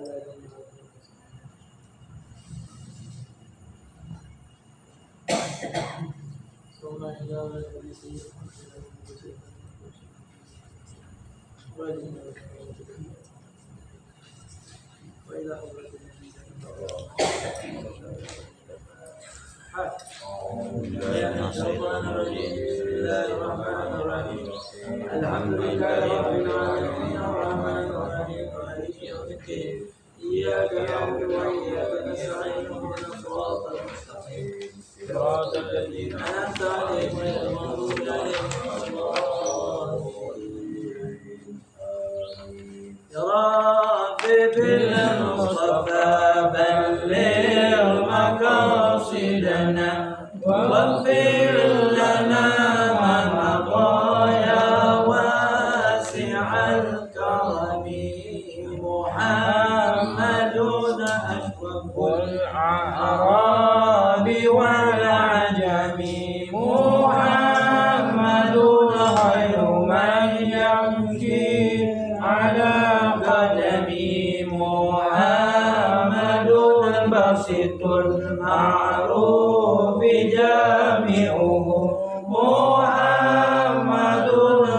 الحمد لله رب العالمين الرحمن الرحيم مالك يوم الدين إياك نعبد وإياك نستعين اهدنا الصراط المستقيم صراط الذين أنعمت عليهم غير المغضوب عليهم ولا الضالين. يا رب بالمصطفى بلغ مقاصدنا واغفر لنا ما مضى يا واسع الكرم. محمد أشرف الأعراب والعجم. محمد خير من يمشي على قدمه. محمد بسيط المعروف جامعه. محمد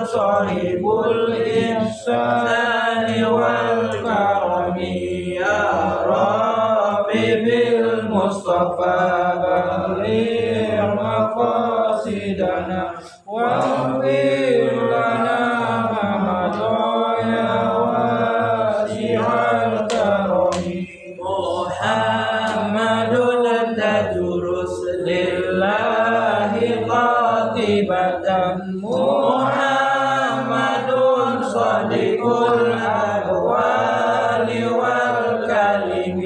صاحب الإحسان والكرم. يا رب بالمصطفى بلغ مقاصدنا واغفر لنا ما مضى يا واسع الكرم. محمد تدرس لله قاطبة. محمد صادق الأقوال والكلم.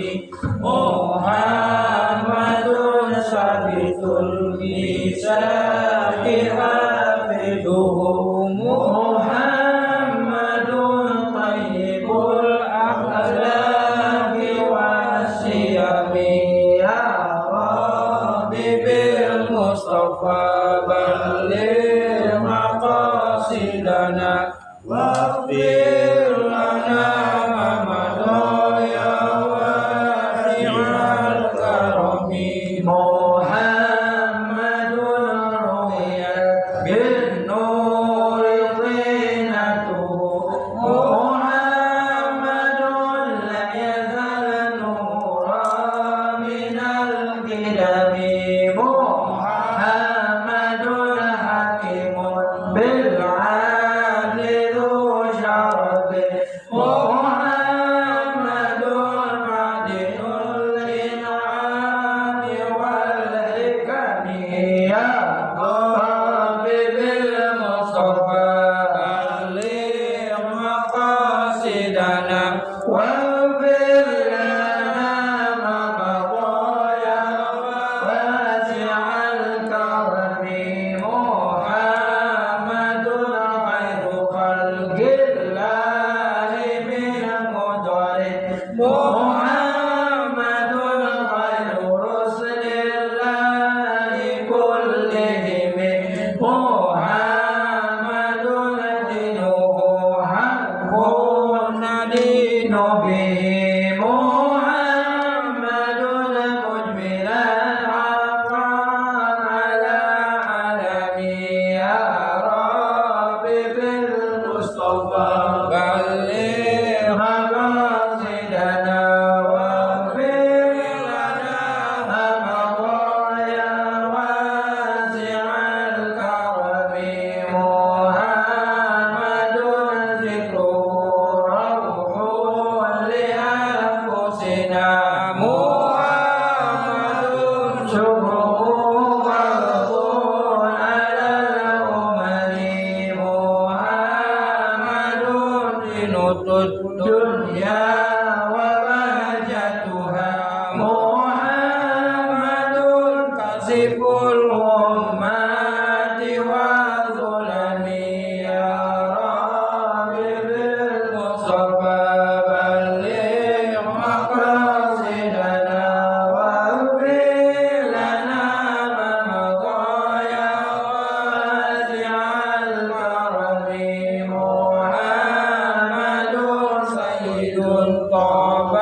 محمد ثابت الميثاق حافظه. محمد طيب الأخلاق والشيم. يا رب بالمصطفى بلغ مقاصدنا واغفر لنا ما مضى يا واسع الكرم. محمد رؤيت بالنور طينته. محمد لم يزل نورا من القدم. محمد حكيم بالعدل ذو شرف. محمد معدن الإنعام والحكم. يا رب بالمصطفى بلغ مقاصدنا واغفر لنا ما مضى يا واسع الكرم. محمد خير خلق الله من مضر. محمد خير رسل الله كلهم. محمد دينه حق ندين به. محمد مجمل الحق على علم. يا رب بالمصطفى بلغ مقاصدنا واغفر لنا ما مضى يا واسع الكرم. محمد ذكره روح لأنفسنا. محمد شكره فرض على الأمم. محمد زينة الدنيا وبهجتها. محمد كاشف الغمات والظلم. يا رب بالمصطفى بلغ مقاصدنا واغفر لنا ما مضى يا واسع الكرم. محمد سيد طاب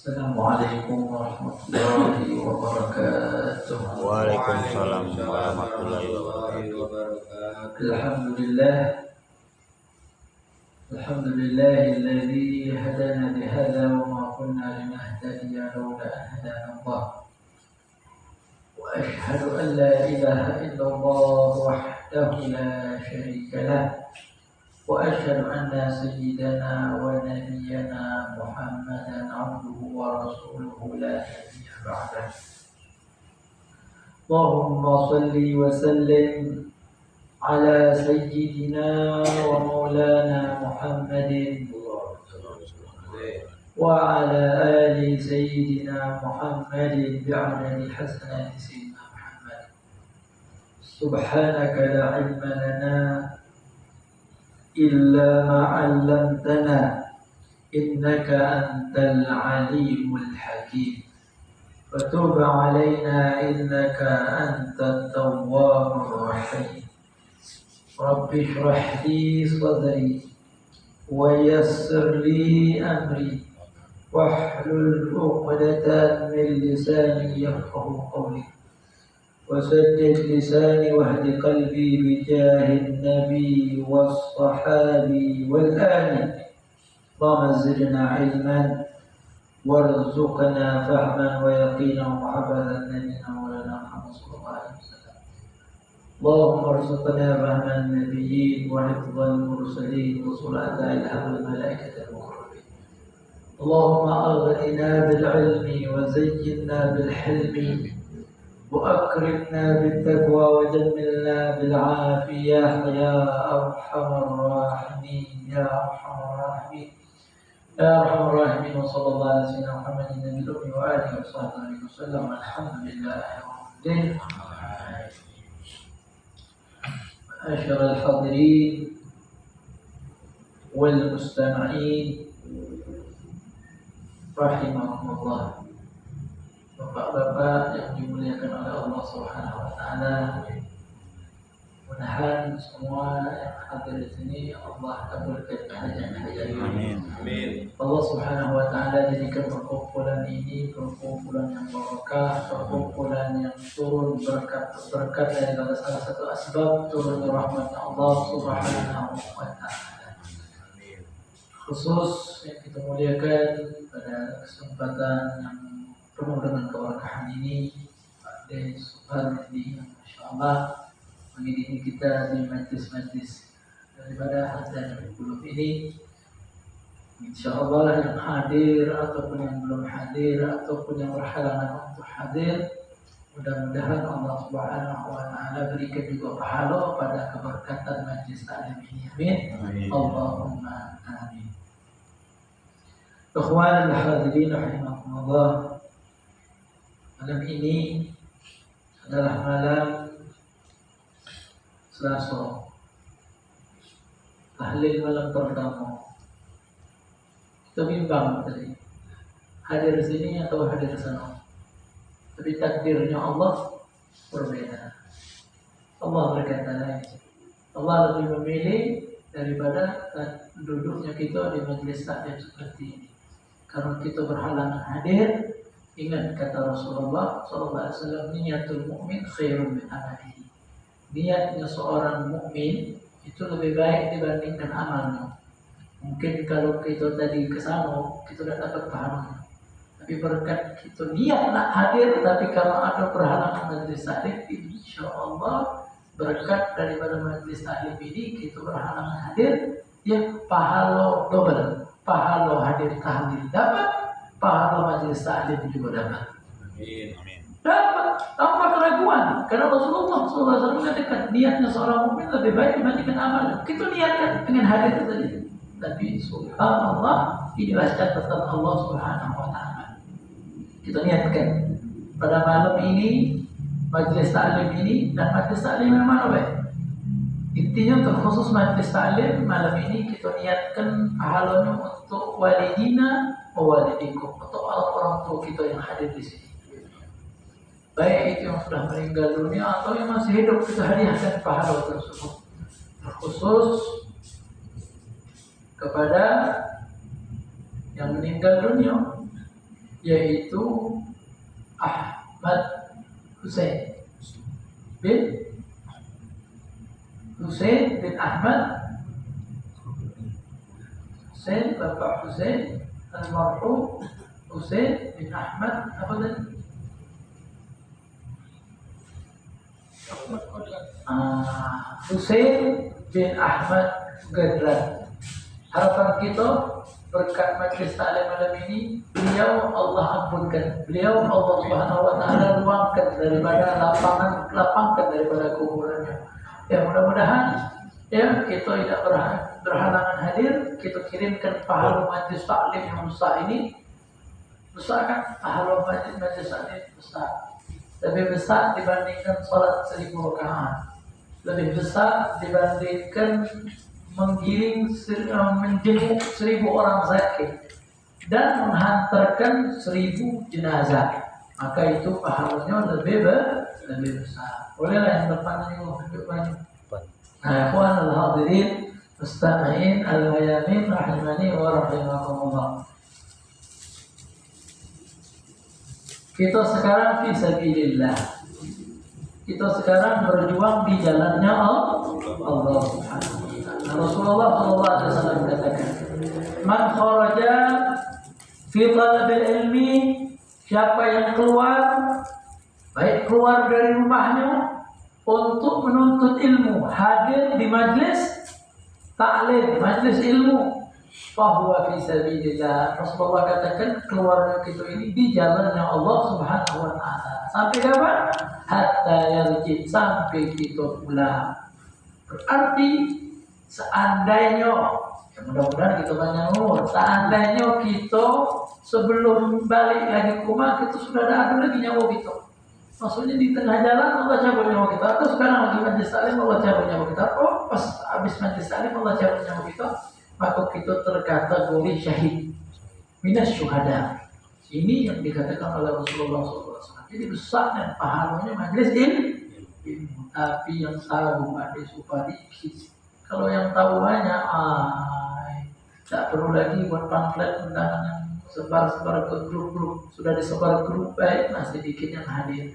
Assalamualaikum warahmatullahi wabarakatuh. Waalaikumsalam warahmatullahi wabarakatuh. Alhamdulillahilladzi hadana lihadza wa ma kunna linahtadiya laula an hadana Allah. Wa ashhadu an la ilaha illallah wahdahu la syarika lah. وأشهد أن سيدنا ونبينا محمدا عبده ورسوله لا نبي بعده. اللهم صل وسلم على سيدنا ومولانا محمد وعلى آل سيدنا محمد بعدد حسنات سيدنا محمد. سبحانك لا علم لنا إلا ما علمتنا إنك أنت العليم الحكيم وتب علينا إنك أنت التواب الرحيم. رب اشرح لي صدري ويسر لي أمري واحلل عقدة من لساني يفقه قولي وسدد لساني واهد قلبي بجاه النبي والصحابي والآل. اللهم زدنا علما وارزقنا فهما ويقينا ومحبة نبينا مولانا محمد صلى الله عليه وسلم. اللهم ارزقنا فهم النبيين وحفظ المرسلين وصلاة إلهام الملائكة المقربين. اللهم أغننا بالعلم وزينا بالحلم وأكرمنا بالتقوى وجملنا بالعافية يا أرحم الراحمين يا أرحم الراحمين يا أرحم الراحمين. وصلى الله على سيدنا محمد النبي الأمي وآله وصحبه وسلم. الحمد لله رب العالمين. معاشر الحاضرين والمستمعين رحمكم الله. Bapak-bapak yang dimuliakan oleh Allah Subhanahu wa taala, mudah-mudahan semua yang hadir di sini Allah kabulkan hajat-hajat. Amin. Allah Subhanahu wa taala jadikan perkumpulan ini perkumpulan yang barokah, perkumpulan yang turun berkat dari salah satu asbab turun rahmat Allah Subhanahu wa taala. Khusus yang kita muliakan pada kesempatan yang penuh dengan keberkahan ini, Pak Subhan ini, Masya Allah, mengiringi kita di majlis-majlis daripada Hadzan Qulub ini. Insya Allah yang hadir ataupun yang belum hadir ataupun yang berhalangan untuk hadir, mudah-mudahan Allah Subhanahu wa taala berikan juga pahala pada keberkatan majlis taklim ini. Amin. Allahumma amin. Ikhwan al-hadirin rahimakumullah. Malam ini adalah malam Selasa, tahlil malam pertama. Kita bimbang tadi hadir di sini atau hadir di sana, tapi takdirnya Allah berbeda. Allah berkata lain. Allah lebih memilih daripada duduknya kita di majelis taklim seperti ini. Kalau kita berhalangan hadir, ingat kata Rasulullah SAW, niyatul mu'min khairun min amalihi. Niatnya seorang mukmin itu lebih baik dibandingkan amalnya. Mungkin kalau kita tadi ke sana, kita tidak dapat pahalanya. Tapi berkat kita niat nak hadir, tapi kalau ada perhalangan majlis taklim, insya Allah berkat daripada majlis taklim ini kita berhalangan hadir, ya pahala double. Pahala hadir tahlil dapat, pahala majlis taklim juga dapat. Amin. Dapat tanpa keraguan. Karena Rasulullah SAW mengatakan niatnya seorang mukmin lebih baik dibandingkan amalnya. Kita niatkan dengan hadir tadi. Tapi subhanallah, inilah catatan Allah Subhanahu wa taala. Kita niatkan pada malam ini majlis taklim ini, dan majlis taklim yang mana baik? Intinya terkhusus majlis taklim malam ini kita niatkan pahalanya untuk walidina wa walidikum, untuk orang tua kita yang hadir di sini. Baik itu yang sudah meninggal dunia atau yang masih hidup, kita hadiahkan pahala tersebut. Terkhusus kepada yang meninggal dunia, yaitu Ahmad Hussein bin Ahmad Hussein, Bapak Hussein almarhum Hussein bin Ahmad apa tadi? Hussein bin Ahmad Gadran. Harapan kita berkat majlis taklim malam ini, beliau Allah ampunkan, beliau Allah Subhanahu wa taala luangkan daripada lapangkan daripada kuburannya. Ya mudah-mudahan ya kita tidak berhalangan hadir, kita kirimkan pahala majlis taklim yang besar ini. Besar kan pahala majlis taklim besar. Lebih besar dibandingkan salat 1000 rakaat. Lebih besar dibandingkan menjenguk 1000 orang sakit dan menghantarkan 1000 jenazah, maka itu pahalanya lebih besar. Bolehlah yang depan ini tunjuk banyak. Ikhwan al-hadirin mustami'in al-yamin rahimani wa rahimakumullah. Kita sekarang fi sabilillah. Kita sekarang berjuang di jalannya Allah Subhanahu wa taala. Rasulullah sallallahu alaihi wasallam katakan, "Man kharaja fi talabil ilmi," siapa yang keluar baik keluar dari rumahnya untuk menuntut ilmu, hadir di majlis ta'lim, majlis ilmu, fahuwa fi sabilillah. Rasulullah katakan keluarnya kita ini di jalannya Allah Subhanahu wa taala. Sampai kapan? Hatta yarji, sampai kita pulang. Berarti seandainya, ya mudah-mudahan kita banyak umur, seandainya kita sebelum balik lagi ke rumah kita sudah ada lagi nyawa kita. Maksudnya di tengah jalan Allah cabut nyawa kita, atau sekarang lagi majlis taklim Allah cabut nyawa kita, oh pas habis majlis taklim Allah cabut nyawa kita, maka kita terkategori syahid, minas syuhada. Ini yang dikatakan oleh Rasulullah SAW. Jadi besar dan pahalanya majlis ilmu. Tapi yang tahu ada sedikit. Kalau yang tahu banyak, tak perlu lagi buat pamflet undangan yang sebar-sebar ke grup-grup. Sudah disebar grup baik, nah sedikit yang hadir.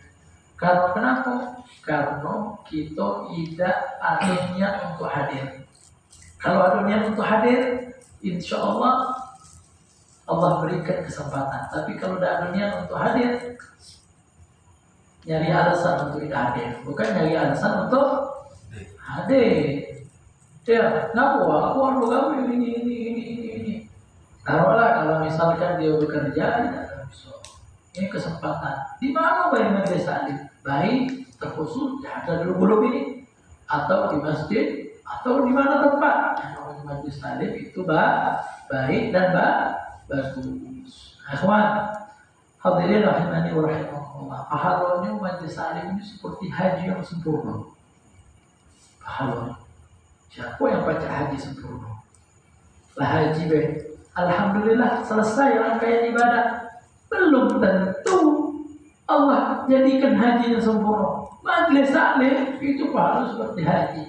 Karena kenapa? Karena kita tidak ada niat untuk hadir. Kalau ada niat untuk hadir, insya Allah Allah berikan kesempatan. Tapi kalau tidak ada niat untuk hadir, nyari alasan untuk tidak hadir, bukan nyari alasan untuk hadir. Ya, kenapa? Aku harus ini. Taruhlah kalau misalkan dia bekerja, ini kesempatan. Di mana baik majlis taklim? Baik terkhusus ada dulu ini, atau di masjid, atau di mana tempat. Kalau majlis taklim itu baik dan bagus. Ikhwan, hadirin rahimani wa rahimakumullah. Pahalanya majlis taklim ini seperti haji yang sempurna. Pahalanya. Siapa yang baca haji sempurna? Lah haji alhamdulillah selesai rangkaian ibadah. Belum tentu Allah jadikan haji yang sempurna. Majlis taklim itu pahala seperti haji.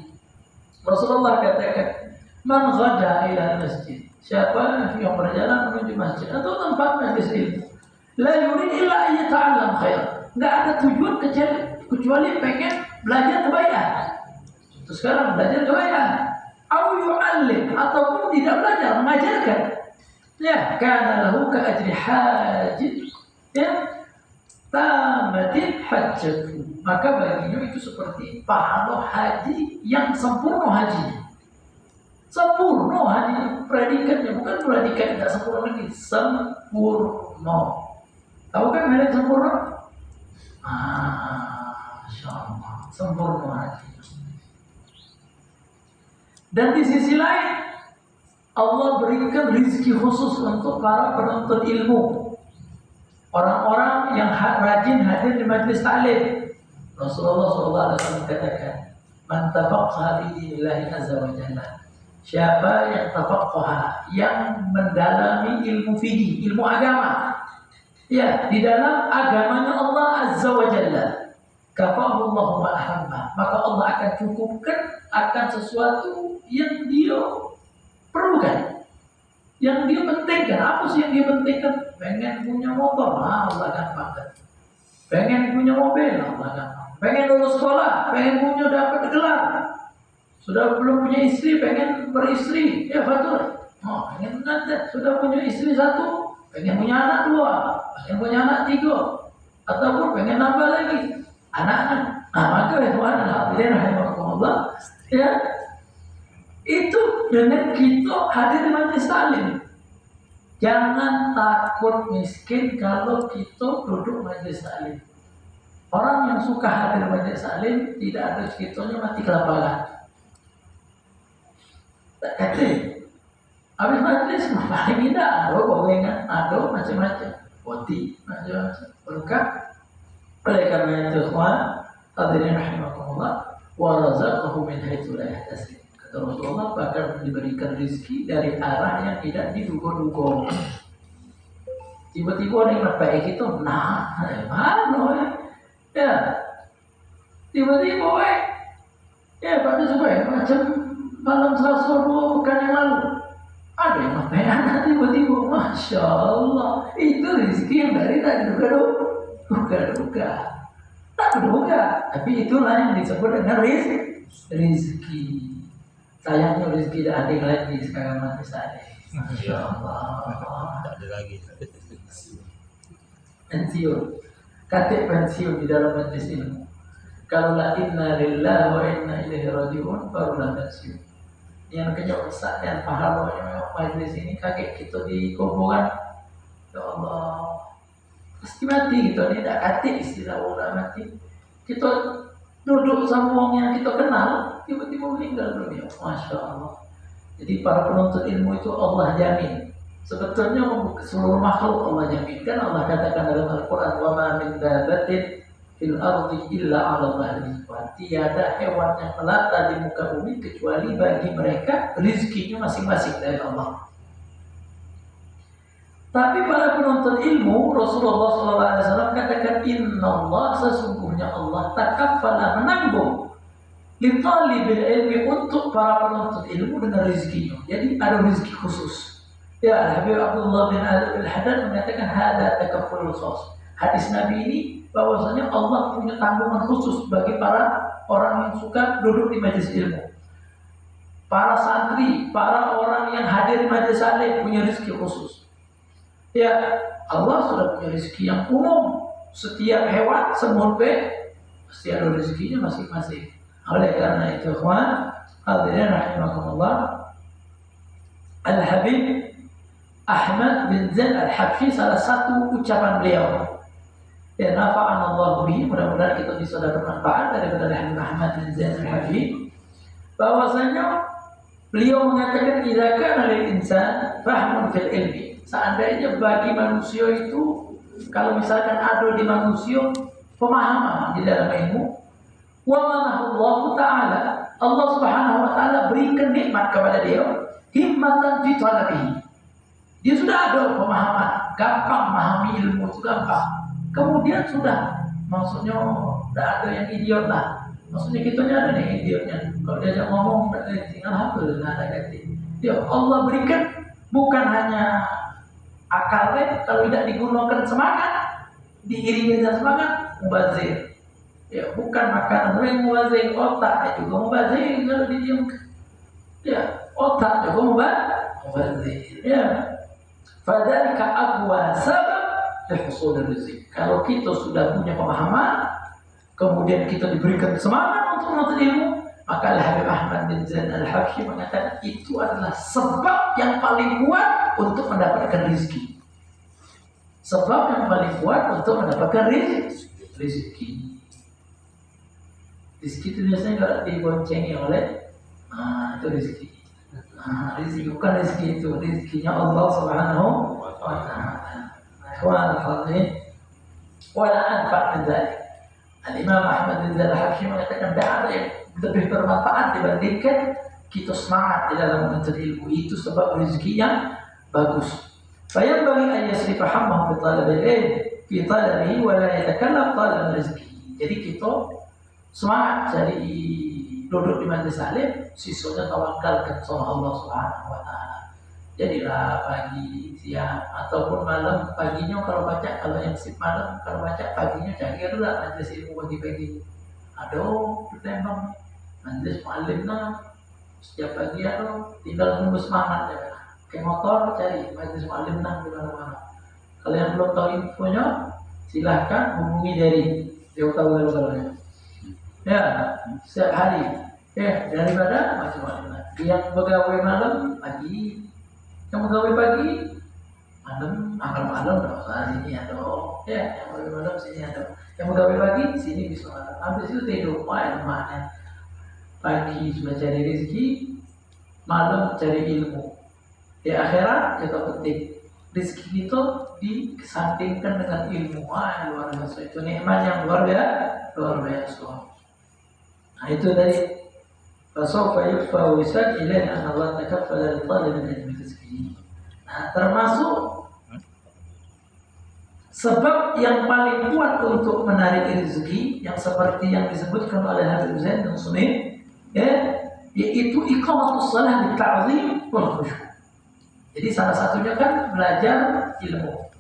Rasulullah katakan, "Man ghada ila masjid." Siapa yang berjalan menuju masjid atau tempat majlis ilmu, la yurid illa an yata'allam khair. Enggak ada tujuan kecuali pengen belajar kebaikan. Terus sekarang belajar kebaikan. Au yu'allim, ataupun tidak belajar, mengajarkan. Ya, kana lahu ka ajri hajj. Ya, tamatin hajjatu. Maka baginya itu seperti pahala haji yang sempurna haji. Sempurna haji, predikatnya bukan predikat tidak sempurna lagi, sempurna. Tahu kan ada sempurna? Masya Allah, sempurna haji. Dan di sisi lain Allah berikan rezeki khusus untuk para penuntut ilmu, orang-orang yang rajin hadir di majlis taklim. Rasulullah SAW katakan, "Man tafaqaha fi dinillahi azza wa jalla." Siapa yang tafaqaha, yang mendalami ilmu fikih, ilmu agama, ya di dalam agamanya Allah azza wa jalla, kafahu Allah ma ahabba, maka Allah akan cukupkan akan sesuatu yang dia perlukan. Yang dia pentingkan, apa sih yang dia pentingkan? Pengen punya motor, Allah gampangkan. Pengen punya mobil, Allah gampang. Pengen lulus sekolah, pengen punya dapat gelar. Sudah belum punya istri, pengen beristri, ya betul. Oh, pengen nanti sudah punya istri satu, pengen punya anak dua, pengen punya anak tiga, ataupun pengen nambah lagi anak-anak. Nah, maka ikhwan rahimahumullah, ya itu dengan kita hadir di majelis taklim. Jangan takut miskin kalau kita duduk majelis taklim. Orang yang suka hadir majelis taklim tidak ada sekitanya mati kelaparan. Tak kata, habis majelis paling tidak ada gorengan, ada macam-macam, roti, macam-macam. Berkah. Oleh karena itu, hadirin rahimakumullah, wa razaqahu min haitsu la yahtasib. Kata Rasulullah bakal diberikan rezeki dari arah yang tidak diduga-duga. Tiba-tiba ada yang baik itu, mana ya? Tiba-tiba, ya pada supaya macam malam Selasa 2 pekan yang lalu ada yang baik anak tiba-tiba, masya Allah, itu rezeki yang dari tak duga-duga, tak duga, tapi itulah yang disebut dengan rezeki. Sayangnya rezeki tidak ada lagi sekarang mati saya. Ya Allah, Tak ada lagi. pensiun, kata pensiun di dalam majlis ilmu. Kalau la inna lillahi wa inna ilaihi rajiun barulah pensiun. Yang kenyok besar dan pahalanya majlis ini kaget kita di kuburan. Ya Allah, pasti mati kita ni tak kata istilah orang mati. Kita duduk sama orang yang kita kenal, tiba-tiba meninggal dunia. Masya Allah. Jadi para penuntut ilmu itu Allah jamin. Sebetulnya seluruh makhluk Allah jaminkan. Allah katakan dalam Al-Quran, wa ma min dabatin fil ardi illa 'ala Allahi rizquha. Tiada hewan yang melata di muka bumi kecuali bagi mereka rezekinya masing-masing dari Allah. Tapi para penuntut ilmu, Rasulullah SAW katakan, Inna Allah, sesungguhnya Allah takaffala menanggung li talibil ilmi, untuk para penuntut ilmu dengan rezekinya. Jadi ada rezeki khusus. Ya, Habib Abdullah bin Ali al-Haddad mengatakan hada takafful khusus. Hadis Nabi ini bahwasanya Allah punya tanggungan khusus bagi para orang yang suka duduk di majelis ilmu. Para santri, para orang yang hadir di majelis taklim punya rezeki khusus. Ya, Allah sudah punya rezeki yang umum. Setiap hewan, semut pasti ada rezekinya masing-masing. Oleh karena itu, ikhwan, hadirin rahimakumullah, Al-Habib Ahmad bin Zain Al-Habsyi, salah satu ucapan beliau, ya nafa'an Allah bihi, mudah-mudahan kita bisa dapat manfaat daripada Al-Habib Ahmad bin Zain Al-Habsyi, bahwasanya beliau mengatakan, idza kana lil insan fahmun fil ilmi, seandainya bagi manusia itu, kalau misalkan ada di manusia pemahaman di dalam ilmu, wa manahullahu ta'ala, Allah subhanahu wa ta'ala berikan nikmat kepada dia, himmatan fi talabihi, dia sudah ada pemahaman, gampang memahami ilmu itu gampang. Kemudian sudah, maksudnya tidak ada yang idiot lah. Maksudnya kita ada yang idiotnya. Kalau diajak ngomong, alhamdulillah ada ganti. Ya Allah berikan bukan hanya akalnya, kalau tidak digunakan semangat, diiringi dengan semangat, mubazir. Ya bukan makanan yang mubazir, otak juga mubazir kalau didiamkan. Ya otak juga mubazir. Ya. Fadzalika aqwa sabab lihsul rizq. Kalau kita sudah punya pemahaman, kemudian kita diberikan semangat untuk menuntut ilmu, maka Al-Habib Ahmad bin Zain Al-Habsyi mengatakan itu adalah sebab yang paling kuat untuk mendapatkan rezeki. Sebab yang paling kuat untuk mendapatkan rezeki. Rezeki itu biasanya kalau diboncengi oleh itu rezeki. Rezeki bukan rezeki itu, rezekinya Allah Subhanahu wa Ta'ala. Ikhwan al-fadhil, wala anfa' min dzalik. Al-Imam Ahmad bin Zain Al-Habsyi mengatakan tidak ada yang lebih bermanfaat dibandingkan kita semangat di dalam menuntut ilmu. Itu sebab rezeki yang bagus. Fayanbaghi an yasrifa hammahu fi talabil ilm fi talabihi wa la yatakallam talab rezeki. Jadi kita semangat cari duduk di majelis taklim, sisanya tawakalkan sama Allah Subhanahu wa Ta'ala. Jadilah pagi, siang, ataupun malam. Paginya kalau baca, kalau yang sip malam, kalau baca paginya carilah majelis ilmu pagi-pagi. Aduh, ditembang majelis mu'alim nah. Setiap pagi tinggal nunggu semangat ya. Kayak motor cari majelis mu'alim nah di mana-mana. Kalau yang belum tahu infonya, silahkan hubungi dari jauh tahu kalau ya setiap hari. Daripada macam-macam. Yang pegawai malam pagi, yang pegawai pagi malam, malam nggak usah sini atau yang pegawai malam sini atau yang pegawai pagi sini bisa malam. Habis itu tidur, mana pagi sudah cari rezeki, malam cari ilmu. Di akhirat kita petik rezeki itu dikesampingkan dengan ilmu. Luar biasa, itu nikmat yang luar biasa. Nah itu dari fasawfa yukfa wisad ilaih an Allah takaffala li talibin ilmi rizki. Nah termasuk sebab yang paling kuat untuk menarik rezeki yang seperti yang disebutkan oleh Habib Zain dan Sunaim, yaitu iqamatus shalah li ta'zim wal khusyuk. Jadi salah satunya kan belajar ilmu.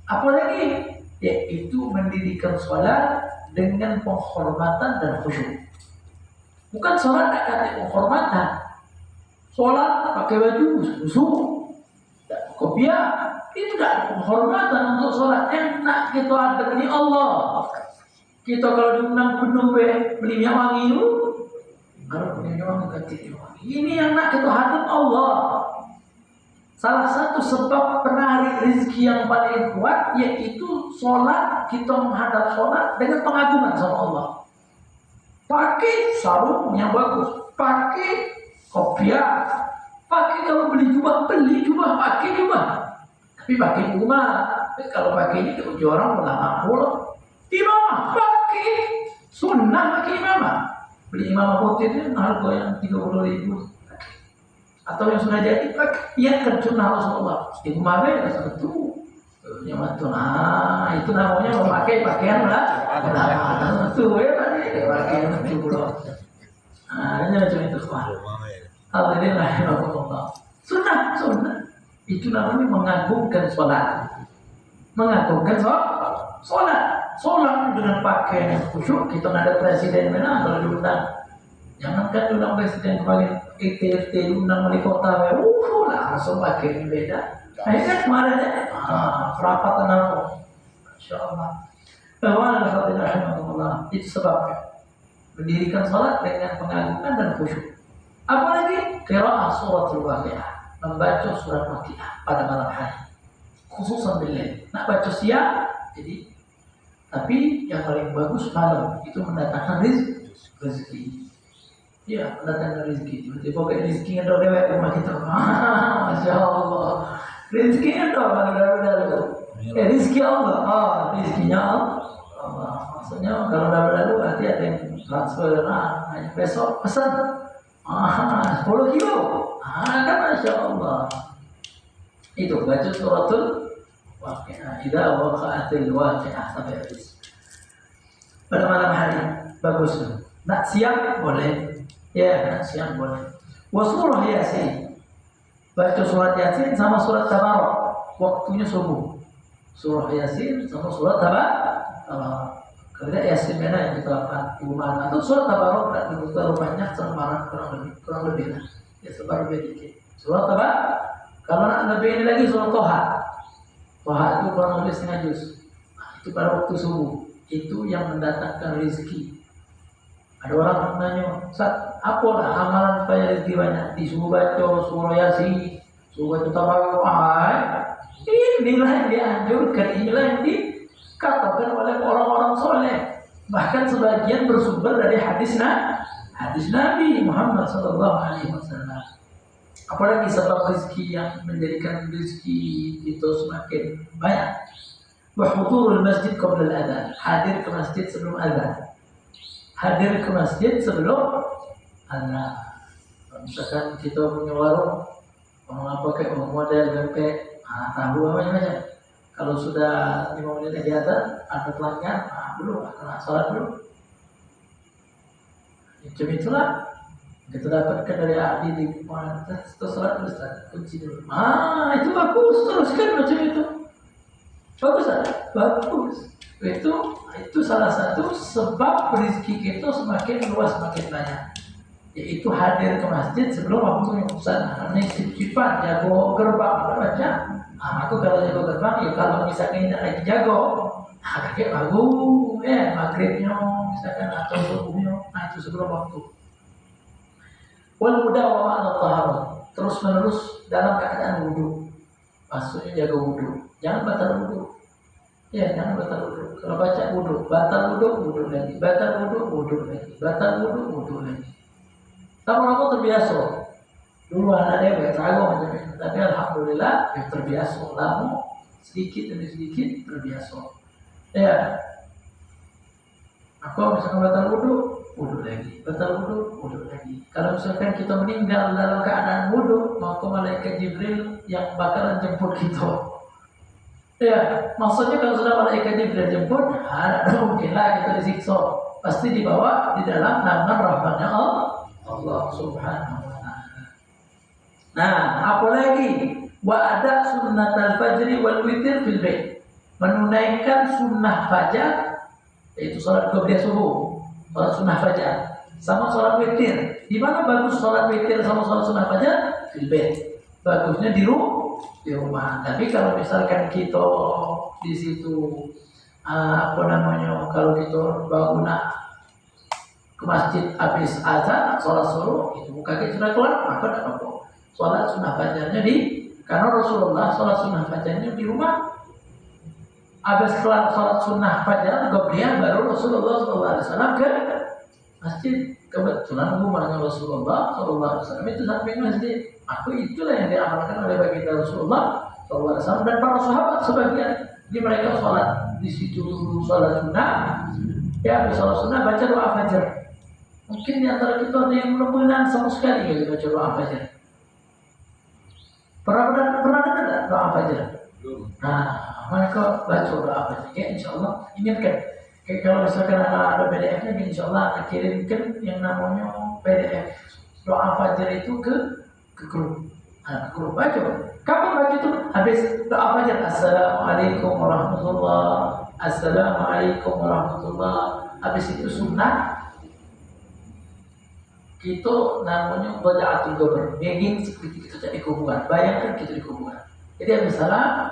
Apalagi yaitu mendirikan sholat dengan penghormatan dan khusyuk. Bukan sholat tak kata penghormatan. Sholat pakai baju busuk, kopiah, itu tidak penghormatan untuk sholat. Enak kita ada ini Allah. Kita kalau diundang penuh beli minyak wangi itu, kalau punya minyak wangi ganti wangi. Ini yang nak kita hadap Allah. Salah satu sebab penarik rezeki yang paling kuat yaitu sholat, kita menghadap sholat dengan pengagungan sama Allah. Pakai sarung yang bagus, pakai kopiah, pakai kalau beli jubah pakai jubah. Tapi pakai bunga. Kalau pakai ini uji orang ulama pula. Imamah pakai sunnah, pakai imamah. Beli imamah putih itu harga yang 30.000. Atau yang sudah jadi pakai kan sunnah Rasulullah. Ibu mabe satu. Yang itu itu namanya memakai pakaian lah. Nah, itu ya tadi pakaian itu pula. Nah, ini macam itu semua. Alhamdulillah, sunnah. Itu namanya mengagungkan sholat. Mengagungkan sholat. Sholat dengan pakaian yang khusyuk. Kita nggak ada presiden mana kalau diundang. Jangankan diundang presiden kemarin ETFT diundang wali kota, langsung pakaian beda. Akhirnya kemarin perapatan aku, Masya Allah. Bahwa itu sebabnya mendirikan sholat dengan pengagungan dan khusyuk. Apalagi qiraah suratul Waqiah, membaca surat Waqiah pada malam hari, khususan bilail. Nak baca siang, jadi tapi yang paling bagus malam itu mendatangkan rezeki. Ya, mendatangkan rezeki. Tiba-tiba kayak rezeki yang ada lewat rumah kita. Masya Allah. Rezeki yang ada rezeki Allah. Rezekinya Allah. Maksudnya kalau dah berlalu berarti ada yang transfer. Hanya besok pesan 10 kilo. Kan Masya Allah. Itu baca suratul Waqiah. Idza waqa'atil waqi'ah sampai habis. Pada malam hari bagus. Nak siang boleh. Ya, nak siang boleh. Surah Yasin. Baca surat Yasin sama surat Tabarak. Waktunya subuh. Surah Yasin sama surat Tabarak. Kerja Yasin mana yang kita lakukan iman atau surat Tabarak tidak terlalu banyak sama kurang lebih lah. Ya sebar lebih dikit. Surat Tabarak. Kalau nak lebih ini lagi surat Toha. Toha itu kurang lebih setengah juz. Itu pada waktu subuh. Itu yang mendatangkan rezeki. Ada orang nanya, Ustaz, apalah amalan supaya rezeki banyak? Disuruh baca surah Yasin, suruh baca Tabarak. Inilah yang dianjurkan, inilah yang dikatakan oleh orang-orang soleh. Bahkan sebagian bersumber dari hadis Nabi Muhammad SAW. Apalagi sebab rezeki yang menjadikan rezeki itu semakin banyak. Wa hudurul masjid qabla al-adhan, hadir ke masjid sebelum azan. Hadir ke masjid sebelum azan. Misalkan kita punya warung, apa kayak model bempek, tahu apa. Kalau sudah 5 menit di atas, ada pelanggan, belum, kena sholat dulu. Itulah Kita dapatkan dari ahli di mana terserah Ustaz, kunci dulu. Itu bagus, teruskan macam itu. Bagus tak? Bagus. Itu salah satu sebab rezeki kita semakin luas, semakin banyak. Yaitu hadir ke masjid sebelum waktunya usah. Ini sifat jago gerbang, baca. Aku kalau jago gerbang, ya kalau misalnya tidak lagi jago, kakek bagus, ya maghribnya misalkan atau subuhnya, itu sebelum waktu. Wal mudawamah ala taharah, terus menerus dalam keadaan wudu. Maksudnya jaga wudu, jangan batal wudu. Ya, jangan batal wudu. Kalau baca wudu, batal wudu, wudu lagi, batal wudu, wudu lagi, batal wudu, wudu lagi. Lama-lama terbiasa. Dulu anak dia bertago macam itu, tapi alhamdulillah ya terbiasa. Lama sedikit demi sedikit terbiasa. Ya, aku misalkan batal wudu, wudu lagi, batal wudu, wudu lagi. Kalau misalkan kita meninggal dalam keadaan wudu, maka malaikat Jibril yang bakalan jemput kita. Ya, maksudnya kalau sudah malaikat Jibril jemput, ada mungkinlah kita disiksa. Pasti dibawa di dalam naungan rahmatnya Allah Subhanahu wa Ta'ala. Nah, apalagi wa ada sunnatul fajri wal witir fil bait. Menunaikan sunnah fajar, yaitu salat qobliyah subuh, salat sunnah fajar, sama salat witir. Di mana bagus salat witir sama salat sunnah fajar? Fil bait. Bagusnya di rumah. Tapi kalau misalkan kita di situ kalau kita bangun ke masjid habis azan, sholat subuh, itu kaki sudah keluar, maka tidak apa-apa. Sholat sunnah fajarnya karena Rasulullah sholat sunnah fajarnya di rumah. Habis kelar sholat sunnah fajar, qobliyah, baru Rasulullah SAW ke masjid. Kebetulan rumahnya Rasulullah SAW itu samping masjid. Itulah yang diamalkan oleh baginda Rasulullah SAW dan para sahabat sebagian. Di mereka sholat di situ dulu sholat sunnah, ya habis sholat sunnah baca doa fajar. Mungkin di antara kita ada yang belum sama sekali ya baca doa fajar. Pernah dengar doa fajar? Nah, mereka baca doa fajar. Ya insya Allah ingatkan. Kalau misalkan ada PDF-nya, insya Allah akan kirimkan yang namanya PDF doa fajar itu ke grup. Ke grup baca. Kapan baca itu? Habis doa fajar. Assalamualaikum warahmatullahi. Assalamualaikum warahmatullahi. Habis itu sunnah. Kita namanya bajaatul qabr. Begini seperti kita di kuburan. Bayangkan kita di kuburan. Jadi habis salam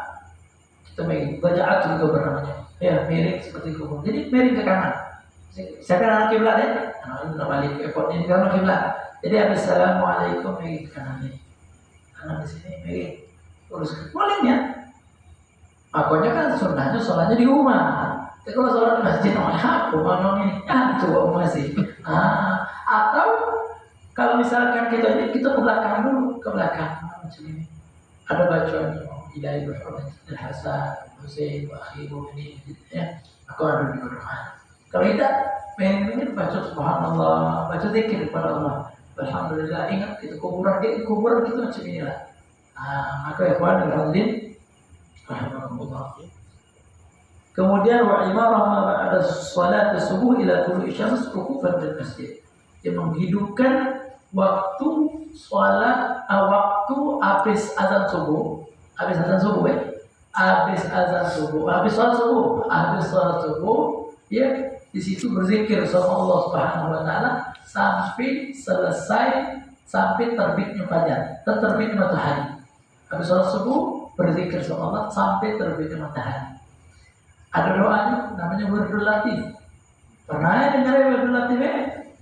kita begini bajaatul qabr namanya. Ya, miring seperti kuburan. Jadi miring ke kanan. Misalkan anak kiblat ya. Nah, balik ke pot ini kanan kiblat. Jadi habis assalamualaikum miring ke kanan ini. Kanan di sini miring. Terus bolehnya. Makanya kan sunnahnya sholatnya di rumah. Tapi kalau sholat di masjid, rumah ini, coba masih. Atau kalau misalkan kita ke belakang dulu, ke belakang macam ini. Ada bacaan Ilahi berfirman Al-Hasan, Husain, Akhiru ini, ya. Aku ada di rumah. Kalau tidak, pengen baca Subhanallah, baca zikir kepada Allah. Alhamdulillah, ingat kita kuburan kita macam inilah. Maka ya kawan al-hadirin rahimahumullah. Kemudian wa imarah ada salat subuh ila tulu'i syams rukufan fil masjid. Dia menghidupkan waktu salat waktu habis azan subuh, habis salat subuh, ya di situ berzikir sama Allah Subhanahu wa Ta'ala sampai selesai, sampai terbitnya fajar, terbitnya matahari. Habis salat subuh berzikir sama Allah sampai terbitnya matahari. Ada doanya namanya Wirdul Latif. Pernah dengar Wirdul Latif?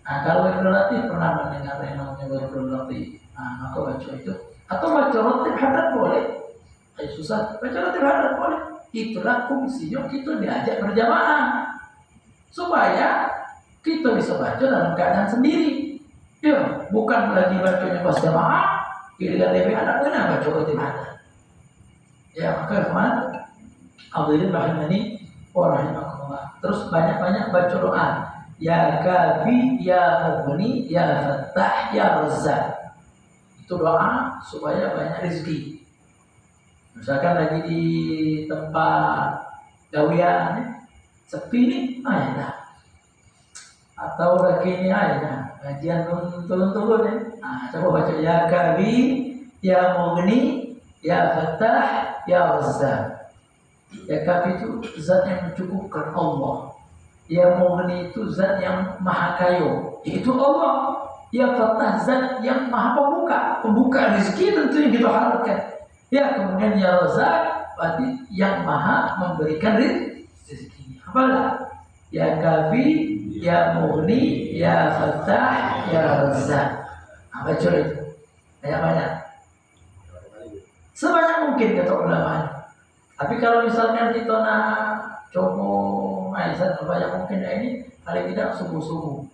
Kalau Wirdul Latif pernah mendengar yang namanya Wirdul Latif. Maka baca itu. Atau baca Ratib Haddad boleh. Susah, baca Ratib Haddad boleh. Itulah fungsinya kita diajak berjamaah. Supaya kita bisa baca dalam keadaan sendiri. Ya, bukan lagi bacanya pas jamaah. Giliran lebih anak benar baca Ratib Haddad. Ya, maka teman hadirin rahimani wa rahimakumullah. Terus banyak-banyak baca doa. Ya Kafi, Ya Mughni, Ya Fattah, Ya Razzaq. Itu doa supaya banyak rezeki. Misalkan lagi di tempat gawian sepi nih, dah. Atau lagi ini dah. Kajian turun-turun ya. Coba baca ya Kafi, ya Mughni, ya Fattah, ya Razzaq. Ya Kafi itu zat yang mencukupkan Allah. Ya Mughni itu zat yang maha kayo, itu Allah. Ya Fattah zat yang maha pembuka rezeki tentu yang kita harapkan. Ya kemudian ya Razzaq berarti yang maha memberikan rezeki. Apalah? Ya Kafi, ya Mughni, ya Fattah, ya Razzaq. Baca itu banyak-banyak, sebanyak mungkin kata ulama. Tapi kalau misalnya kita nak coba banyak mungkin ini paling tidak subuh-subuh.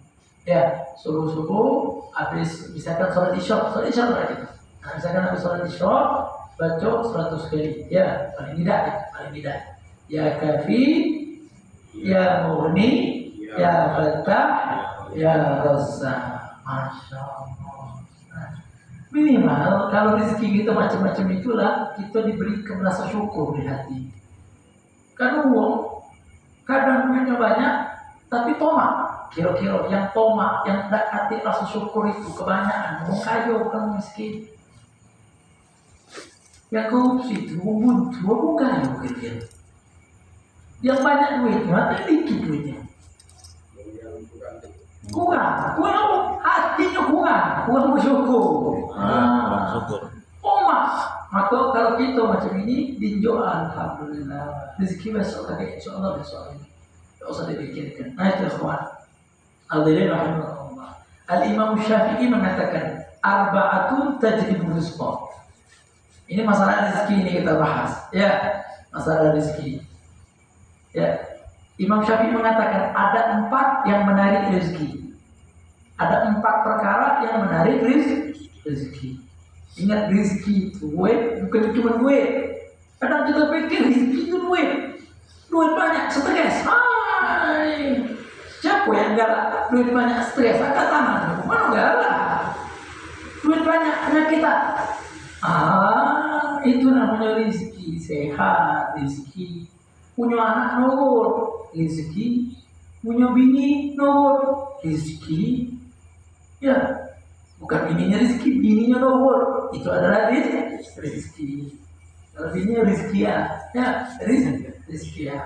Ya, subuh-subuh habis misalkan sholat isya berarti. Nah, misalkan habis sholat isya baca 100 kali. Ya, paling tidak. Ya Kafi, ya Mughni, ya Fattah, ya Razzaq. Masya Allah. Minimal kalau rezeki kita macam-macam itulah kita diberi merasa syukur di hati. Kadang duitnya banyak tapi tomak. Kira-kira yang tomak, yang tidak hati rasa syukur itu kebanyakan. Mau kaya bukan miskin. Yang korupsi itu buntu, bukan kaya gitu. Yang banyak duitnya, tapi dikit duitnya. Kurang hatinya kurang bersyukur. Kurang syukur. Maka kalau kita macam ini dinjau alhamdulillah rezeki besok lagi insyaallah besok ini tak usah dipikirkan. Nah itu ikhwan hadirin rahimahullah. Al-Imam Syafi'i mengatakan arba'atun tajribu rizqa. Ini masalah rezeki ini kita bahas ya, masalah rezeki ya. Imam Syafi'i mengatakan ada 4 yang menarik rezeki. Ada 4 perkara yang menarik rezeki. Ingat rezeki itu bukan cuma duit. Kadang kita pikir rezeki itu duit banyak stres. Siapa yang galak duit banyak stres? Angkat tangan. Mana galak? Duit banyak penyakitan. Itu namanya rezeki. Sehat rezeki. Punya anak nurut rezeki, punya bini nurut rezeki. Ya, bukan bininya rezeki, bininya nurut. Itu adalah rezeki. Kalau bininya rezeki ya rezeki ya.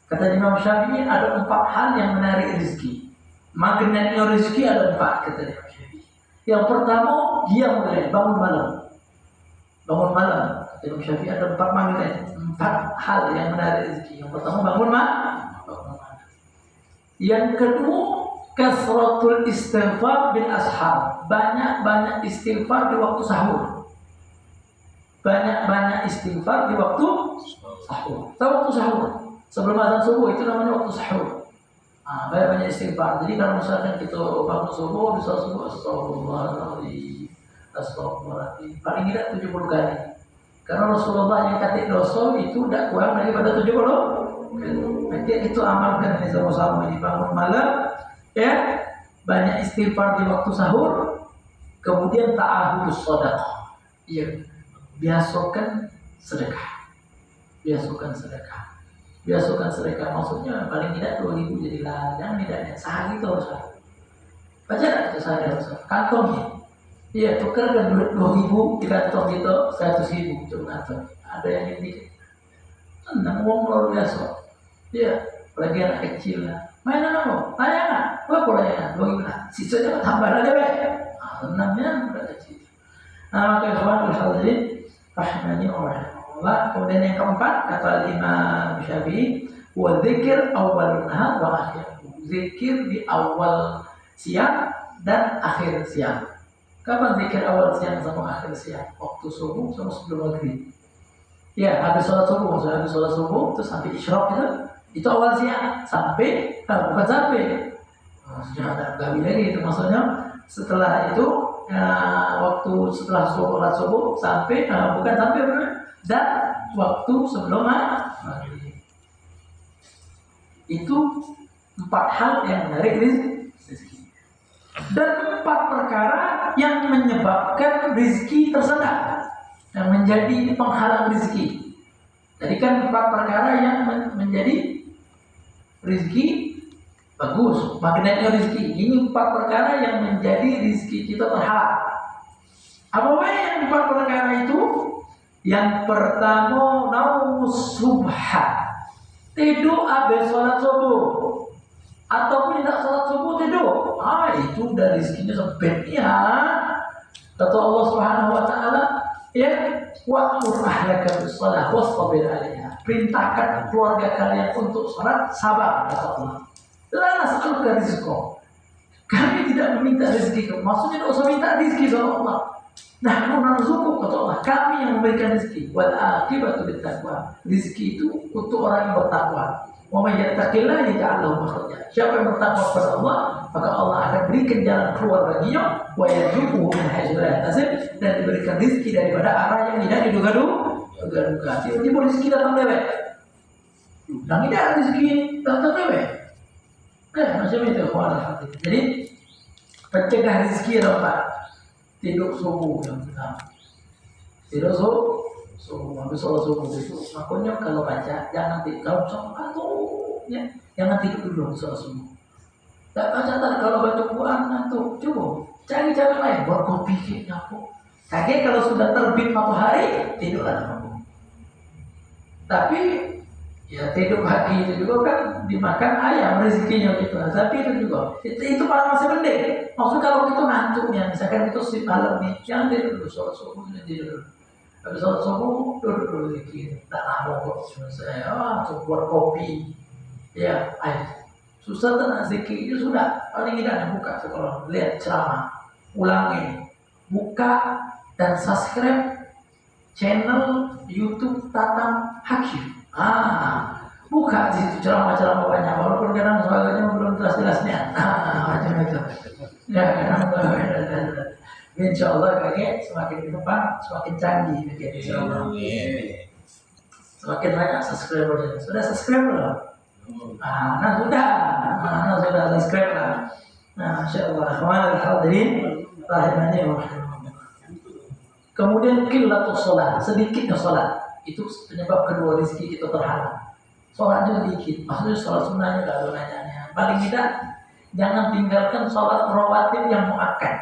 Kata Imam Syafi'i ada 4 hal yang menarik rezeki. Magnetnya rezeki ada 4 kata Imam Syafi'i. Yang pertama dia mulai bangun malam. Kata Imam Syafi'i ada 4 magnet. 4 hal yang menarik rezeki. Yang pertama bangun malam. Yang kedua kasratul istighfar bil ashar. Banyak istighfar di waktu sahur. Banyak istighfar di waktu sahur. Tahu waktu sahur? Sebelum azan subuh itu namanya waktu sahur. Banyak istighfar. Jadi kalau misalkan kita bangun subuh, bisa subuh astagfirullahaladzim. Paling tidak 70 kali. Karena Rasulullah yang katik dosa itu tidak kurang daripada 70. Nanti itu amalkan ini sama-sama ini bangun malam ya, banyak istighfar di waktu sahur, kemudian ta'ahudus shadaqah. Iya, biasakan sedekah. Biasakan sedekah maksudnya paling tidak 2000 jadilah, jangan tidak sehari itu harus. Baca itu sehari harus. Kantongnya. Iya, tukarkan duit 2000 di kantong itu 100.000 cuma kantong. Ada yang ini senang uang luar biasa. Iya, apalagi anak kecil lah. Mainan apa? Layangan. Apa layangan? Bagaimana? Sisanya tambah lagi deh. Senangnya udah kecil. Maka ikhwan hadirin rahimani wa rahimahullah. Kemudian yang keempat kata Imam Syafi'i, wa dzikir awal nahar wa akhir. Zikir di awal siang dan akhir siang. Kapan zikir awal siang sama akhir siang? Waktu subuh sama sebelum maghrib. Ya, habis sholat subuh terus sampai isyraq itu awal siang sampai bukan sampai sudah ada gawi lagi itu maksudnya setelah itu waktu setelah sholat subuh sampai bukan sampai dan waktu sebelum maghrib. Itu 4 hal yang menarik rezeki. Dan 4 perkara yang menyebabkan rezeki tersendat, yang menjadi penghalang rezeki. Jadi kan 4 perkara yang menjadi rezeki Bagus, magnetnya rezeki. Ini 4 perkara yang menjadi rezeki kita terhalang. Apa yang 4 perkara itu? Yang pertama, naumus subha, tidur habis sholat subuh, ataupun tidak sholat subuh tidur. Itu udah rezekinya sebenarnya. Kata Allah Subhanahu Wa Taala, ya, wa'mur ahlaka bis-shalah wastabir 'alaiha. Perintahkan keluarga kalian untuk sholat, sabar, kata Allah. La nas'aluka rizqa. Kami tidak meminta rezeki kamu. Maksudnya tidak usah minta rezeki sama Allah. Nahnu narzuquk, kata Allah. Kami yang memberikan rezeki. Wal aqibatu bittaqwa. Rezeki itu untuk orang yang bertakwa. Wa may yattaqillaha yaj'al lahu makhraja. Siapa yang bertakwa kepada Allah, maka Allah akan berikan jalan keluar baginya. Wa yarzuquhu min haitsu la yahtasib, dan diberikan rezeki daripada arah yang tidak diduga-duga. Tiba-tiba rezeki datang lewat. Dan tidak rezeki datang lewat. Macam itu. Jadi pencegah rezeki adalah tidur subuh yang pertama. Tidur subuh, habis sholat subuh itu. Makanya kalau baca jangan tidur. Kalau sholat ya, jangan tidur dulu sholat subuh. Tak baca tak, kalau baca Quran ngantuk. Coba cari cara lain, buat kopi kek ngantuk. Kaget kalau sudah terbit matahari tidur ada. Tapi ya tidur pagi itu juga kan dimakan ayam rezekinya gitu. Tapi itu juga itu pada masa pendek. Maksudnya kalau itu ngantuknya, misalkan itu si malam nih, jangan tidur dulu sholat subuh, tidur dulu. Habis sholat subuh duduk dulu zikir. Tak lama kok saya buat kopi, ya air. Susah tenang zikir itu sudah paling tidak buka sekolah, lihat ceramah, ulangi, buka dan subscribe channel YouTube Tatam Hakim. Buka di situ ceramah-ceramah banyak, walaupun kadang sebagainya belum jelas-jelasnya. Macam itu. Ya, insya Allah kakek semakin ke depan semakin canggih kakek. Insya Allah. Semakin banyak subscribernya. Sudah subscribe belum? Sudah subscribe lah. Insya Allah. Hadirin rahimani wa rahimakumullah. Kemudian qillatus shalah, sedikitnya sholat. Itu penyebab kedua rezeki kita terhalang. Sholatnya sedikit, maksudnya sholat sunnahnya gak ada nanya. Paling tidak jangan tinggalkan sholat rawatib yang muakkad.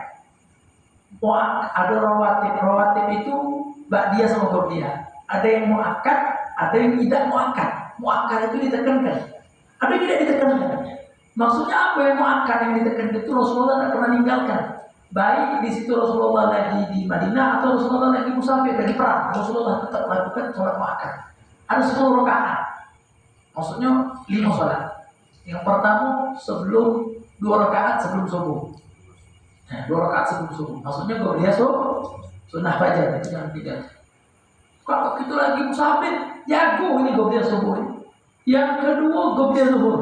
Ada rawatib itu ba'diyah sama qabliyah. Ada yang muakkad, ada yang tidak muakkad. Muakkad itu ditekankan, ada yang tidak ditekankan. Maksudnya apa yang muakkad yang ditekankan itu Rasulullah tidak pernah tinggalkan. Baik di situ Rasulullah lagi di Madinah atau Rasulullah lagi musafir, lagi perang, Rasulullah tetap lakukan sholat muakkad. Ada 10 rakaat. Maksudnya 5 sholat. Yang pertama sebelum 2 rakaat sebelum subuh. 2 rakaat sebelum subuh. Maksudnya dia sunnah fajar, itu jangan tidak. Kalau kita lagi musafir, jago ini dia subuh ini. Yang kedua dia zuhur.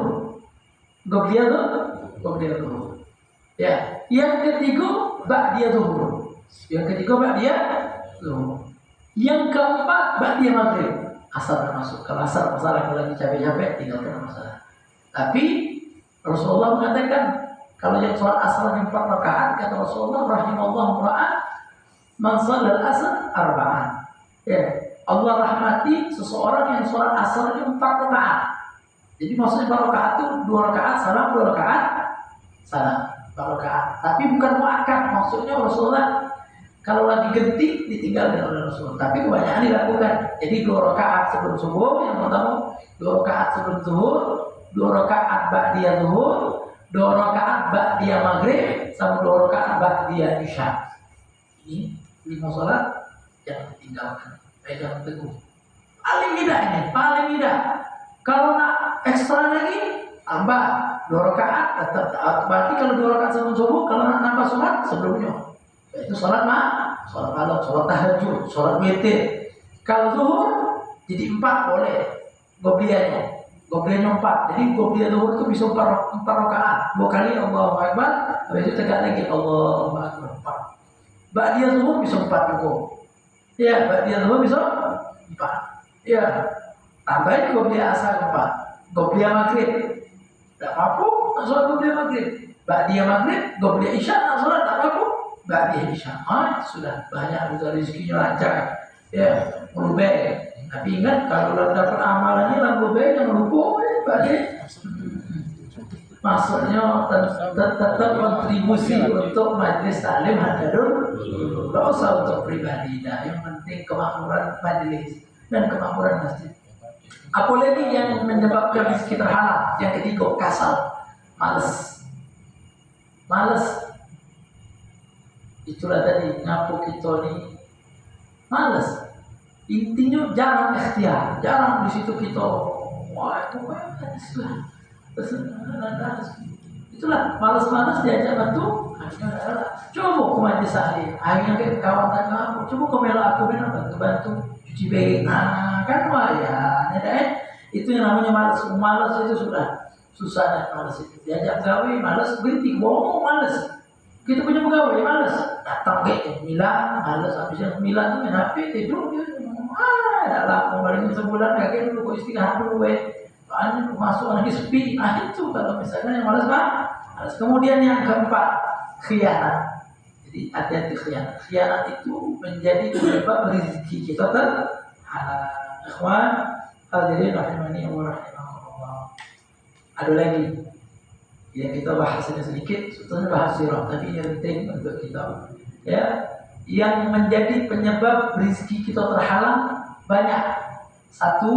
Dia zuhur. Ya, yang ketiga ba'diyah zuhur. Yang keempat ba'diyah maghrib. Asar termasuk. Kalau asar masalah, kalau lagi capek-capek tinggalkan masalah. Tapi Rasulullah mengatakan kalau yang sholat asar yang 4 rakaat, kata Rasulullah rahimallahu ra'an man shallal asar arba'an. Ya, Allah rahmati seseorang yang sholat asar yang 4 rakaat. Jadi maksudnya 4 rakaat itu 2 rakaat salam, 2 rakaat salam. 4 rakaat. Tapi bukan muakkad, maksudnya Rasulullah kalau lagi genting ditinggalkan oleh Rasulullah. Tapi kebanyakan dilakukan. Jadi 2 rakaat sebelum subuh, yang pertama 2 rakaat sebelum zuhur, 2 rakaat ba'diyah zuhur, 2 rakaat ba'diyah maghrib, sama 2 rakaat ba'diyah isya. Ini 5 sholat jangan ditinggalkan, pegang teguh. Paling tidak. Kalau nak ekstra lagi, tambah 2 rakaat. Berarti kalau 2 rakaat sebelum subuh, kalau nak nambah sholat sebelumnya, itu sholat malam, sholat tahajud, sholat witir. Kalau zuhur jadi 4 boleh, gobliyahnya 4. Jadi gobliyah zuhur itu bisa 4 rakaat. 2 kali Allahu Akbar, habis itu tegak lagi Allahu Akbar 4. Ba'diyah zuhur bisa 4 juga. Ya, ba'diyah zuhur bisa 4. Ya, tambahin gobliyah asar 4. Gobliyah maghrib tak apa, nak sholat gobliyah maghrib. Ba'diyah maghrib, gobliyah isya nak sholat tak apa. Ba'diyah isya, sudah banyak juga rezekinya lancar. Ya, merubah. Tapi ingat kalau dapat amalannya lalu baik, jangan lupa ba'diyah. Maksudnya tetap kontribusi untuk majelis taklim hadirun, nggak usah untuk pribadi. Nah, yang penting kemakmuran majelis dan kemakmuran masjid. Apalagi yang menyebabkan rezeki terhalang? Yang ketiga, kasal, males. Itulah tadi nyapu kita nih males. Intinya jarang ikhtiar, jarang di situ kita. Wah, itu lah. Itulah malas-malas diajak bantu. Coba ke majelis taklim, akhirnya ke kawan kamu, coba ke melo aku bantu cuci piring. Nah, kan ya, itu yang namanya malas. Malas itu sudah susah malas itu. Diajak gawe malas, berhenti bohong malas. Kita punya pegawai malas, datang ke Milan malas, habisnya Milan tuh main HP tidur gitu. Dalam kemarin sebulan kaget dulu kok istirahat dulu soalnya masuk lagi sepi. Itu kalau misalnya yang malas malas. Kemudian yang keempat, khianat. Jadi hati-hati khianat. Khianat itu menjadi penyebab rezeki kita terhalang. Ikhwan hadirin rahimani wa rahimakumullah. Ada lagi yang kita bahas ini sedikit, sebetulnya bahas sirah, tapi ini penting untuk kita. Ya, yang menjadi penyebab rezeki kita terhalang banyak. Satu,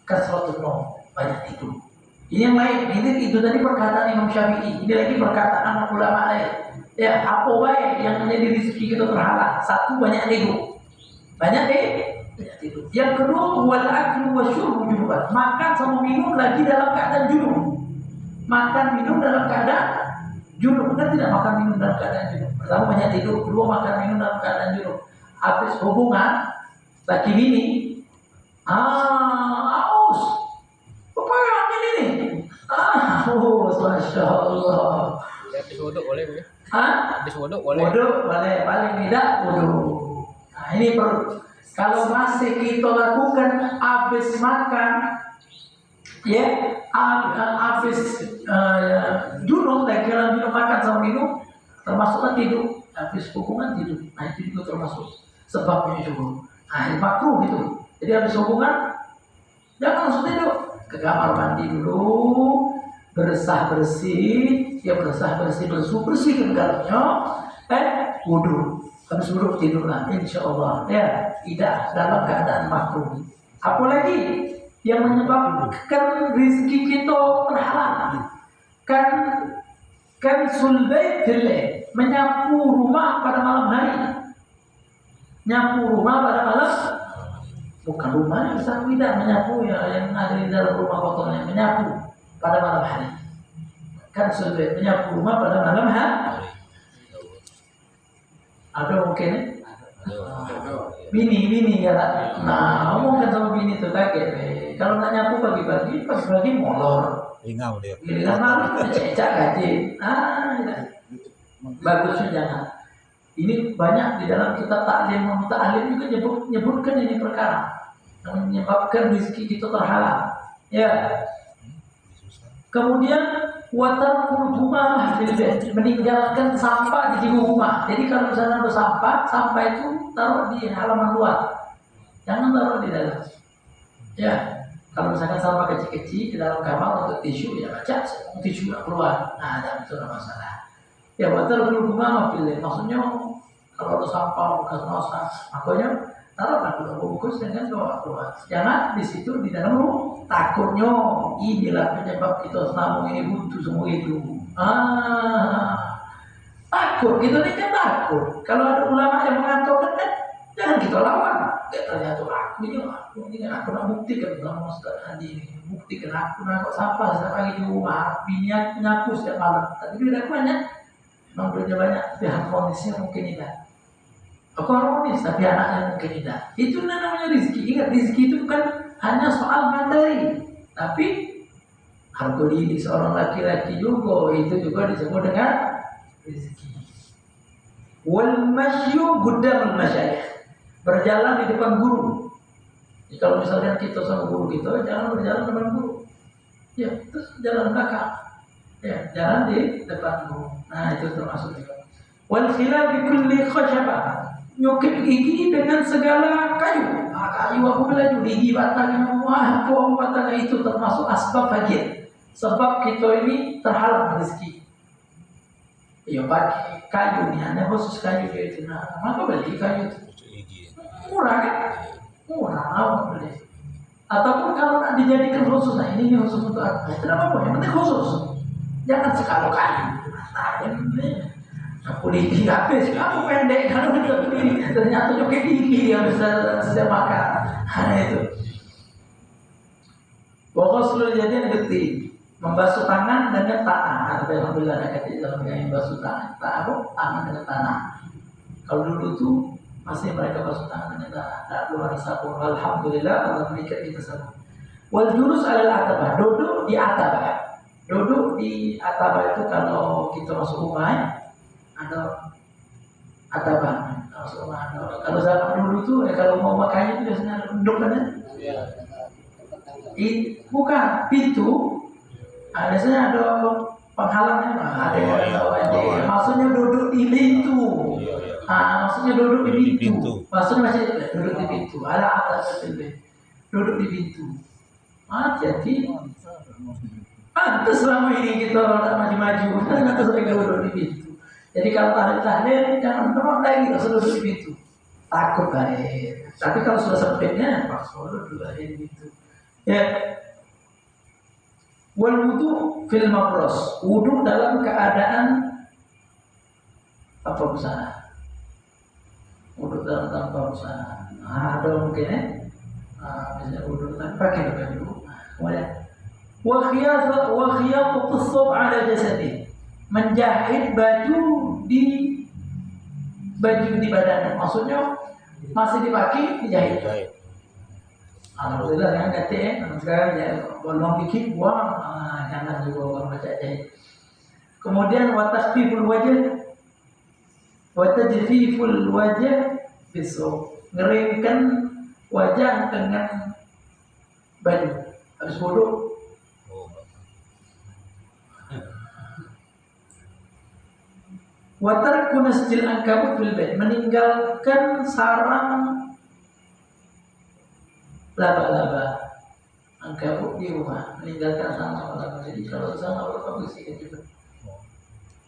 kasratul naum, banyak tidur. Ini yang lain, itu tadi perkataan Imam Syafi'i. Ini lagi perkataan ulama lain. Ya, apa baik yang menjadi rezeki kita terhalang? Satu, banyak tidur. Banyak tidur. Yang kedua, wal aklu wasyurbu junuban. Makan sama minum lagi dalam keadaan junub. Makan minum dalam keadaan junub. Kan tidak makan minum dalam keadaan junub. Pertama banyak tidur, kedua makan minum dalam keadaan junub. Habis hubungan laki bini, aus. Apa yang ini? Aus, masya Allah. Habis wuduk boleh bu? Habis wuduk boleh? Wuduk boleh, paling tidak wuduk. Nah ini perlu. Kalau masih kita lakukan habis makan, ya, habis junub, kira minum makan sama minum, termasuklah tidur, habis hubungan tidur. Nah itu juga termasuk sebabnya juga. Nah makruh itu. Jadi habis hubungan jangan langsung tidur, ke kamar mandi dulu, bersih, bersihkan galanya, wudhu. Habis wudhu tidurlah, insya Allah ya, tidak dalam keadaan makruh. Apalagi yang menyebabkan rezeki kita terhalang, kan sulbait menyapu rumah pada malam hari. Nyapu rumah pada malam, bukan rumahnya bisa tidak menyapu ya, yang ada di dalam rumah kotornya, menyapu pada malam hari. Kan sulbait menyapu rumah pada malam hari. Ada mungkin bini ya lah. Nah, ngomong sama bini tuh kaget. Kalau nggak nyapu pagi-pagi molor. Ingau dia. Giliran malam cecak gaji. Bagusnya jangan. Ini banyak di dalam kitab taklim juga nyebutkan ini perkara yang menyebabkan rezeki kita terhalang. Ya. Kemudian watarkul rumah meninggalkan sampah di rumah. Jadi kalau misalnya ada sampah itu taruh di halaman luar, jangan taruh di dalam. Ya, kalau misalkan sampah kecil-kecil di dalam kamar untuk tisu, ya baca tisu nggak keluar. Nah, itu ada masalah. Ya watarkul rumah maksudnya kalau ada sampah bekas masak, makanya taruhlah bungkus dengan doa keluar. Jangan di situ di dalam rumah. Takutnya inilah penyebab kita selama ini buntu semua itu. Takut, kita ini kan takut. Kalau ada ulama yang mengatakan kan, jangan kita lawan. Ternyata aku ini aku nak buktikan sama Ustaz Hadi ini. Buktikan aku nak sampah setiap pagi di rumah, binian nyapu setiap malam. Tapi dia banyak, memang duitnya banyak, tapi harmonisnya mungkin tidak. Aku harmonis, tapi anaknya mungkin tidak. Itu namanya rezeki. Ingat, rezeki itu bukan hanya soal materi, tapi harga diri seorang laki-laki juga itu juga disebut dengan rezeki. Wal masyu qaddamul masyayikh, berjalan di depan guru. Jadi kalau misalnya kita sama guru kita, jangan berjalan depan guru. Ya, terus jalan belakang. Ya, jalan di depan guru. Nah, itu termasuk juga. Wal khilaf bi kulli khashabah, nyukit gigi dengan segala kayu. Kayu aku bilang gigi batangnya, batangnya itu termasuk asbab fajir. Sebab kita ini terhalang rezeki. Ya pakai kayu nih, ada khusus kayu itu. Nah, maka beli kayu itu murah kan? Murah, apa beli? Ataupun kalau nak dijadikan khusus, nah ini khusus untuk apa? Kenapa apa? Yang penting khusus. Jangan sekali-kali. Nah, ini kulit habis, aku pendek kalau kita kulit ternyata joget gigi dia bisa makan. Nah itu. Pokoknya jadi geti. Membasuh tangan dengan tanah. Alhamdulillah ada kata dalam yang membasuh tangan. Tangan dengan tanah. Kalau dulu tuh masih mereka basuh tangan dengan tanah. Tak perlu ada sabun. Alhamdulillah Allah memberikan kita sabun. Wal jurus adalah atabah. Duduk di atabah. Duduk di atabah itu kalau kita masuk rumah ada atabah. Masuk rumah. Kalau zaman dulu tuh kalau mau makannya itu biasanya duduk kan? Bukan pintu. Biasanya ada penghalangnya, ada yang maksudnya duduk di pintu. Maksudnya duduk di pintu. Maksudnya masih duduk di pintu. Ada atas itu, duduk di pintu. Jadi, pantas selama ini kita tak maju-maju, ternyata sering duduk di pintu. Jadi kalau tahlil jangan terus lagi langsung duduk di pintu. Takut Tapi kalau sudah sempitnya, langsung duduk di pintu. Ya. Wal wudu fil mafros, wudu dalam keadaan apa busana? Wudu dalam tanpa busana. Ada mungkin misalnya wudu tanpa pakai baju. Kemudian wa khiyatu thawb ala jasadi, menjahit baju di badannya. Maksudnya masih dipakai dijahit. Alhamdulillah yang kata sekarang ya bolong dikit buang, jangan juga orang baca jahit. Kemudian watasfiful wajah besok ngeringkan wajah dengan baju habis wudu. Watar kunasjil angkabut fil bait, meninggalkan sarang laba-laba angkabut di rumah, meninggalkan sarang laba-laba. Jadi kalau sarang laba-laba bersihkan juga.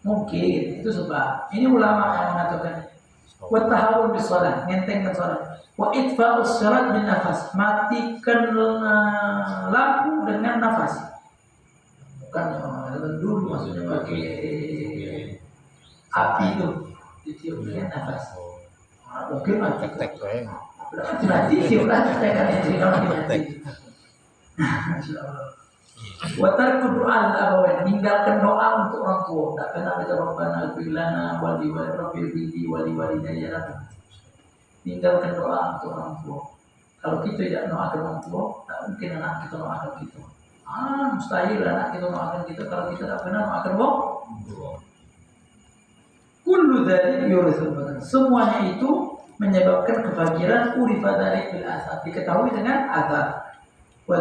Mungkin itu sebab ini ulama yang mengatakan wa tahawun bis shalah, ngentengkan salat. Wa itfa'us sirat bin nafas, matikan lampu dengan nafas. Bukan dulu maksudnya pakai api itu ditiup dengan nafas. Mungkin mati tek mati siulah tekan itu kalau mati. Masyaallah. Watar doa abawain, meninggalkan doa untuk orang tua. Tak pernah baca Rabbana ighfirlana wali walidayya. Tinggalkan doa untuk orang tua. Kalau kita tidak doakan orang tua, tak mungkin anak kita doakan kita. Mustahil anak kita doakan kita kalau kita tak pernah doakan orang tua. Kullu dzalik yurisul badan. Semuanya itu menyebabkan kefakiran urifa dzalik bil asar, diketahui dengan azab. Wa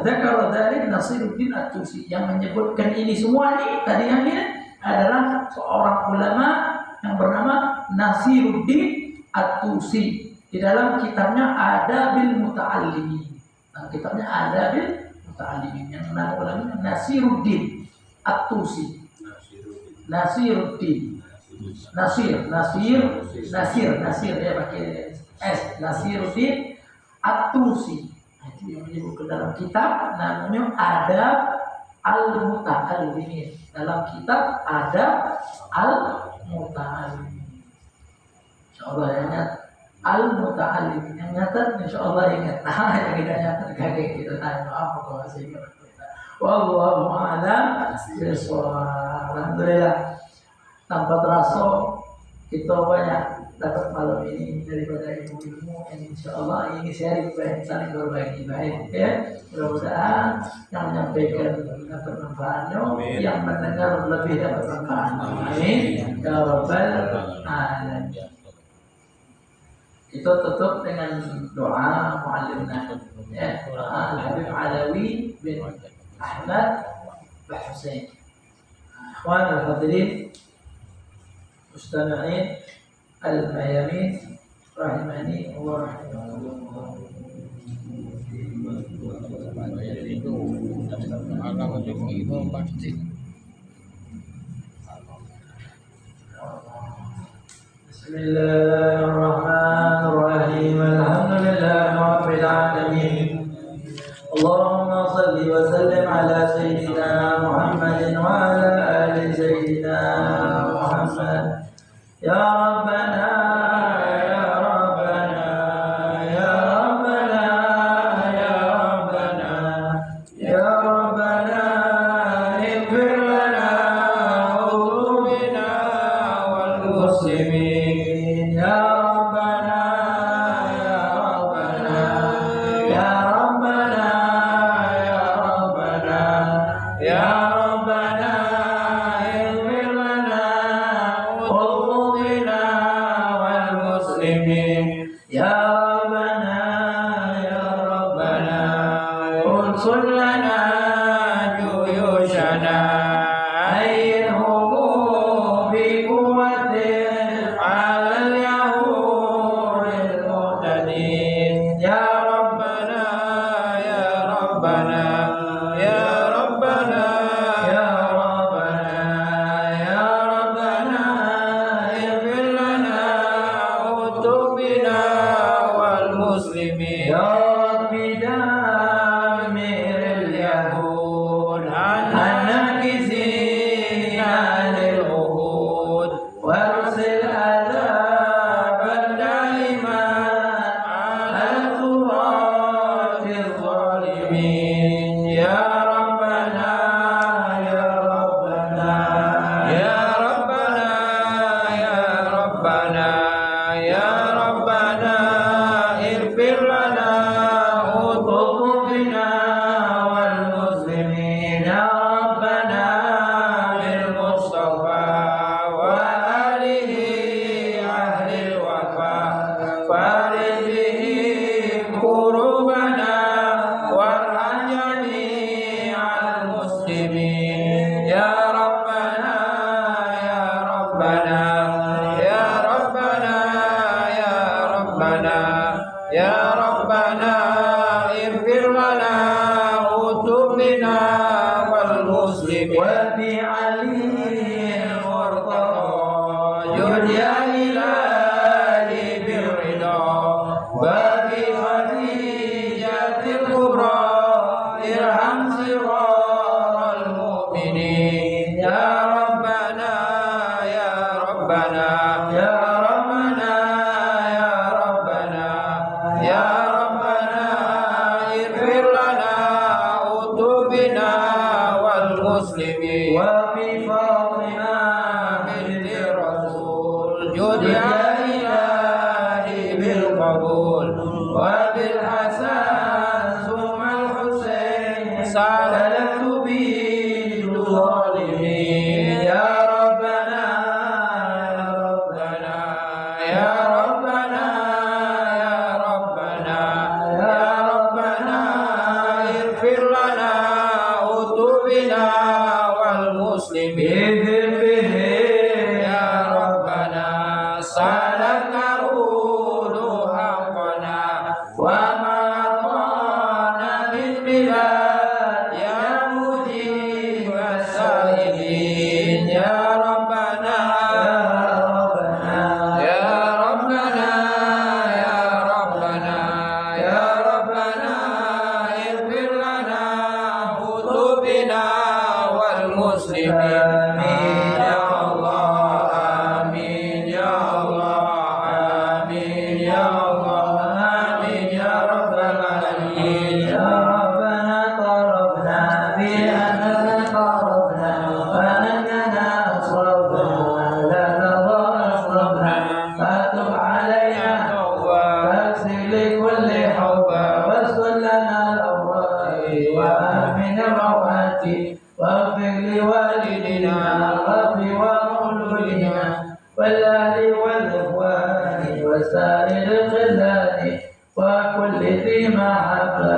dzakara dzalik Nasiruddin At-Tusi, yang menyebutkan ini semua ini tadi yang ini adalah seorang ulama yang bernama Nasiruddin At-Tusi. Di dalam kitabnya Adabil Muta'allimin. Dalam kitabnya Adabil Muta'allimin yang nama ulama Nasiruddin At-Tusi. Nasiruddin Nasir ya pakai S. Nasiruddin At-Tusi. Itu yang menyebut ke dalam kitab namanya Adab Al-Muta'allimin. Dalam kitab Adab Al-Muta'allimin. Insyaallah ya, ingat Al-Muta'allimin yang nyata insyaallah ingat. Nah yang tidak nyata kaget kita tanya apa kalau saya ingat. Wallahu a'lam bishawab. Alhamdulillah, tanpa terasa kita banyak dapat malam ini daripada ilmu-ilmu yang insyaallah ini sharing baik, saling berbagi baik ya. Mudah-mudahan yang menyampaikan dapat manfaatnya, yang mendengar lebih dapat manfaatnya. Amin ya rabbal alamin. Kita tutup dengan doa muallimna ya, Al-Habib Alawi bin Ahmad Bahhusain. Ikhwan al-hadirin mustami'in al-mayamin rahimani wa rahimakumullah. Bismillahirrahmanirrahim. Alhamdulillahirabbil alamin. Allahumma salli wa sallim ala sayyidina Muhammadin wa ala ali sayyidina Muhammad. Ya Rabbana ya Rabbana ya Rabbana ya Rabbana ya Rabbana ighfir lana dhunubana wal muslimin ya Rabbana ya Rabbana ya Rabbana ya Rabbana ya Rabbana ighfir lana dhunubana wal muslimin ya Rabbana ya Rabbana unsur lana juyushana ayyuhum bi quwwatin 'alal yahudil mu'tadin ya Rabbana ya Rabbana ya Rabbana ya Rabbana ya Rabbana ighfir lana utubina wal muslimin ya Rabbi damiril yahud anakizina lil uhud warsil adaban daiman ala turatil zalimin ya Rabbana ya Rabbana ya Rabbana ya Rabbana ya Rabbana ighfir lana utubina wal muslimin ya Rabbana bil Mustafa wa alihi ahlil wafa farid bihim kurubana warham jami'al muslimin ya Rabbana ya Rabbana ya Rabbana ya Rabbana ya Rabbana ighfir lana utubina wal muslimin wa bi alihi murtada jud ya ilahi bil ridha wa bi khadijatil kubra irham siral mu'minin ya Rabbana ya Rabbana ya Rabbana ya Rabbana ya Rabbana ighfir lana utubina wal muslimin wa bi Fatima binti Rasul jud ya ilahi bil qabul wa bil Hasan summa al Husain salatu bi zalimin ya Rabbana ya Rabbana ya Rabbana ya Rabbana ighfir lana utubina wal muslimin ya Rabbana salaka rudu haqqana wa ma atana min bilad ya mujib as-sa'ilin ya Rabbana ya Rabbana ya Rabbana ya Rabbana ighfir lana utubina wal muslimin ya Allah amin ya Allah amin ya Allah amin ya rabbal alamin ya Rabbana tarabna bi annana tarabna wa annana asrabna la nadha asrabna fatub alayna فاغسل لكل حوبة واغسل لنا الأوراق وآمن الروعات واغفر لوالدنا الرب ومولودنا والأهل والإخوان وسائر الخلان وكل ذي محبة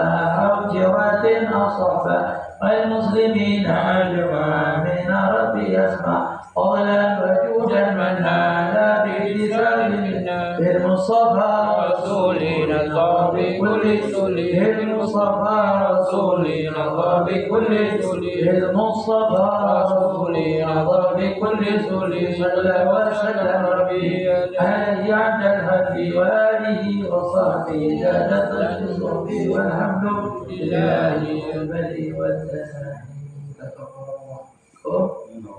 أو جرة أو صحبة والمسلمين أجمعين ربي يسمع قولا وجودا من هذا به سالمنا بالمصطفى رسولنا الله بكل سل بالمصطفى رسولنا الله بكل سل بالمصطفى رسولنا الله بكل سل صلى وسلم ربي عليه عبد الهدي وآله وصحبه جادت الصحب والحمد لله البدء والثناء تقرأ إنه